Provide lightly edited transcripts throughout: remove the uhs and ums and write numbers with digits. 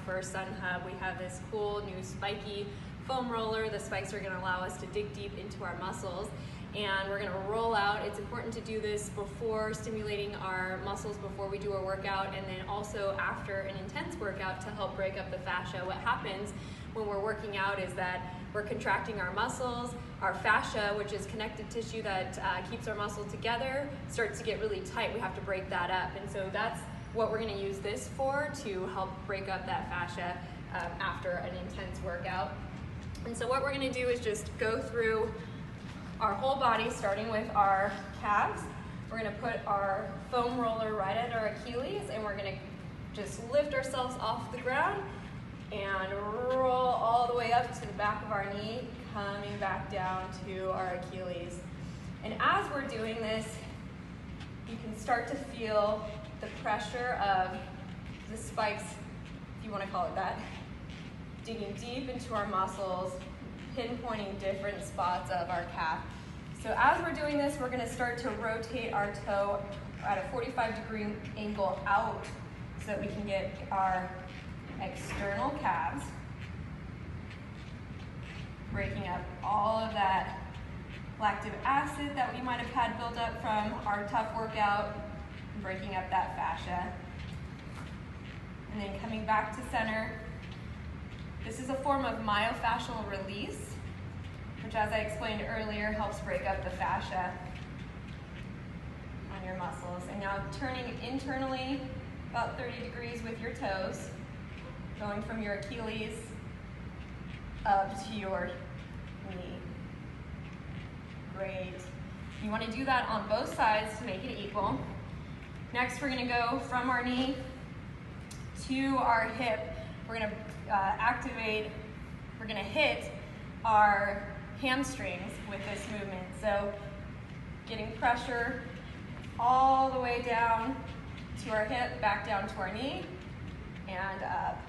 for SunHubb. We have this cool new spiky foam roller. The spikes are gonna allow us to dig deep into our muscles, and we're gonna roll out. It's important to do this before stimulating our muscles before we do a workout, and then also after an intense workout to help break up the fascia. What happens when we're working out is that we're contracting our muscles. Our fascia, which is connective tissue that keeps our muscle together, starts to get really tight. We have to break that up, and so that's what we're gonna use this for, to help break up that fascia after an intense workout. And so what we're gonna do is just go through our whole body, starting with our calves. We're gonna put our foam roller right at our Achilles, and we're gonna just lift ourselves off the ground and roll all the way up to the back of our knee, coming back down to our Achilles. And as we're doing this, you can start to feel the pressure of the spikes, if you want to call it that, digging deep into our muscles, pinpointing different spots of our calf. So as we're doing this, we're going to start to rotate our toe at a 45-degree angle out so that we can get our external calves, breaking up all of that lactic acid that we might have had built up from our tough workout, breaking up that fascia. And then coming back to center. This is a form of myofascial release, which, as I explained earlier, helps break up the fascia on your muscles. And now turning internally about 30 degrees with your toes, going from your Achilles up to your knee. Great. You want to do that on both sides to make it equal. Next, we're going to go from our knee to our hip. We're going to we're going to hit our hamstrings with this movement. So getting pressure all the way down to our hip, back down to our knee, and up.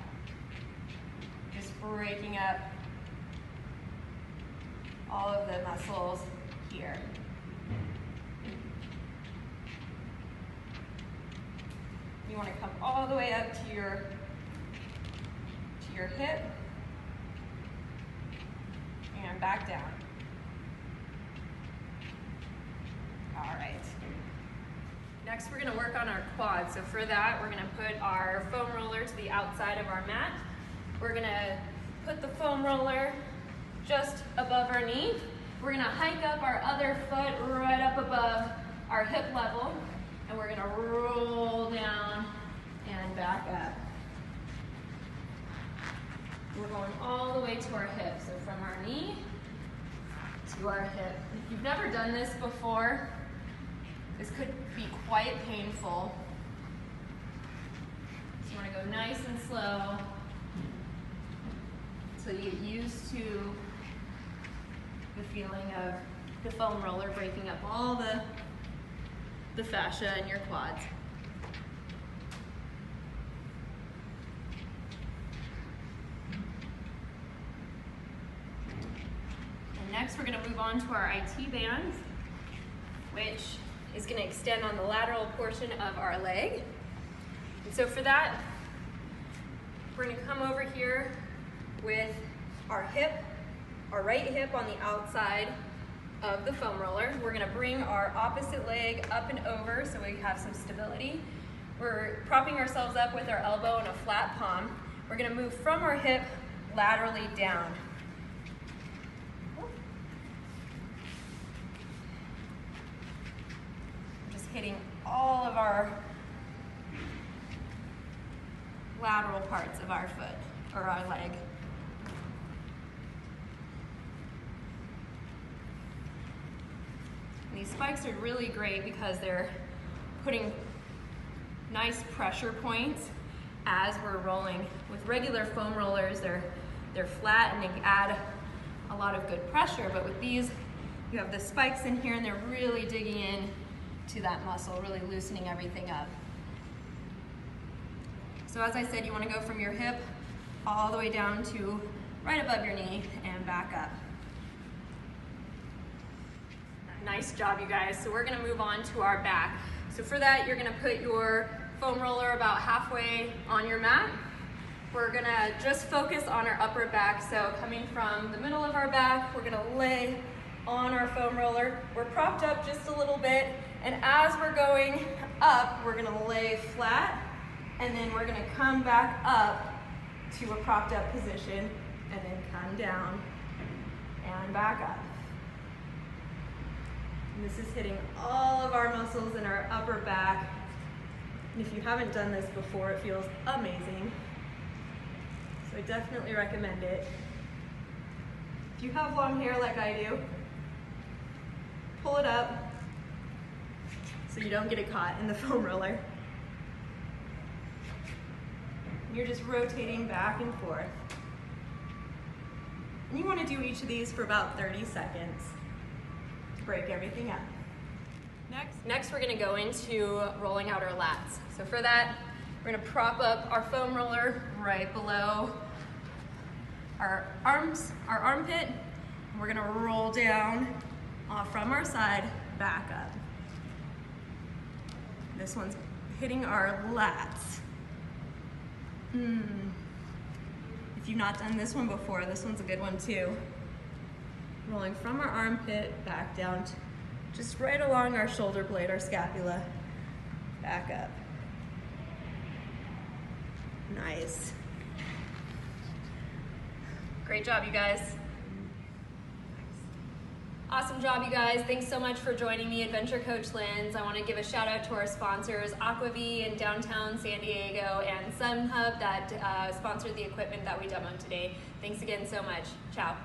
Just breaking up all of the muscles here. You want to come all the way up to your hip and back down. All right. Next, we're going to work on our quads. So for that, we're going to put our foam roller to the outside of our mat. We're going to put the foam roller just above our knee. We're going to hike up our other foot right up above our hip level, and we're going to roll down and back up. We're going all the way to our hip, so from our knee to our hip. If you've never done this before, this could be quite painful. So you want to go nice and slow so you get used to the feeling of the foam roller breaking up all the fascia in your quads. And next we're going to move on to our IT bands, which is going to extend on the lateral portion of our leg. And so for that, we're going to come over here with our hip, our right hip on the outside of the foam roller. We're going to bring our opposite leg up and over so we have some stability. We're propping ourselves up with our elbow in a flat palm. We're going to move from our hip laterally down. Just hitting all of our lateral parts of our foot or our leg. These spikes are really great because they're putting nice pressure points as we're rolling. With regular foam rollers, they're flat and they add a lot of good pressure, but with these, you have the spikes in here and they're really digging in to that muscle, really loosening everything up. So as I said, you want to go from your hip all the way down to right above your knee and back up. Nice job, you guys. So we're gonna move on to our back. So for that, you're gonna put your foam roller about halfway on your mat. We're gonna just focus on our upper back. So coming from the middle of our back, we're gonna lay on our foam roller. We're propped up just a little bit, and as we're going up, we're gonna lay flat, and then we're gonna come back up to a propped up position, and then come down and back up. And this is hitting all of our muscles in our upper back. And if you haven't done this before, it feels amazing. So I definitely recommend it. If you have long hair like I do, pull it up so you don't get it caught in the foam roller. And you're just rotating back and forth. And you want to do each of these for about 30 seconds to break everything up. Next we're going to go into rolling out our lats. So for that, we're going to prop up our foam roller right below our armpit. And we're going to roll down from our side back up. This one's hitting our lats. If you've not done this one before, this one's a good one too. Rolling from our armpit back down, just right along our shoulder blade, our scapula, back up. Nice. Great job, you guys. Awesome job, you guys. Thanks so much for joining me, Adventure Coach Linz. I want to give a shout out to our sponsors, Aquavie in downtown San Diego and SunHubb that sponsored the equipment that we demoed today. Thanks again so much. Ciao.